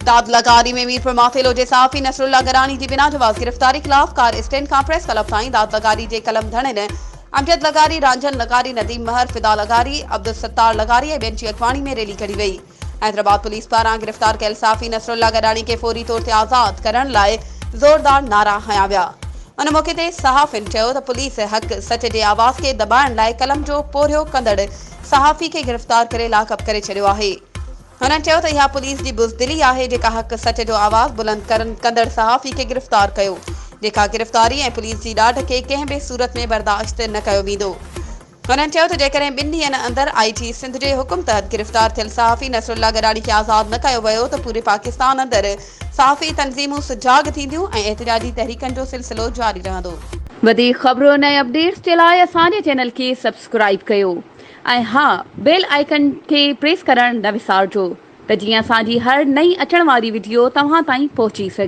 दादलाकारी में मीरपुर माथेलो जे सहाफ़ी नसरुल्ला गरानी जी बिना जवाज़ गिरफ़्तारी ख़िलाफ़ कार स्टैंड खां प्रेस क्लब ताईं दादलाकारी जे कलम धड़नि अमजद लगारी, रांझन लगारी, नदीम महर, फिदा लगारी, अब्दुल सत्तार लगारी ऐं ॿियनि जी अॻवानी में रैली कढी वई। हैदराबाद पुलिस पारां गिरफ़्तार कयल सहाफ़ी नसरुल्ला गरानी खे फौरी तौर ते आज़ाद करण लाइ ज़ोरदार नारा हंया विया। उन मौक़े ते सहाफ़ियुनि चयो त पुलिस हक़ सच जे आवाज़ खे दॿाइण लाइ कलम जो पोरियो कंदड़ सहाफ़ी खे गिरफ़्तार करे लाकअप करे छॾियो आहे। हुननि चयो त इहा पुलिस जी बुज़दिली आहे जेका हक़ सच जो आवाज़ बुलंद कंदड़ सहाफ़ी खे गिरफ़्तार कयो, जेका गिरफ़्तारी ऐं पुलिस जी ॾाढ खे कंहिं बि सूरत में बर्दाश्त न कयो वेंदो। हुननि चयो त जेकॾहिं 2 ॾींहनि अंदरि IG सिंध जे हुकुम तहत गिरफ़्तार थियल सहाफ़ी नसरुल्ला गरानी खे आज़ाद न कयो वियो त पूरे पाकिस्तान अंदरि सहाफ़ी तंज़ीमूं सुजाग थींदियूं ऐं एहतिजाजी तहरीकनि जो सिलसिलो जारी रहंदो। वधीक ख़बरूं ऐं अपडेट्स जे लाइ असांजे चैनल खे सब्सक्राइब कयो ऐं हा, बेल आइकन खे प्रेस करणु न विसारिजो त जीअं असांजी हर नई अचण वारी वीडियो तव्हां ताईं पहुची सघे।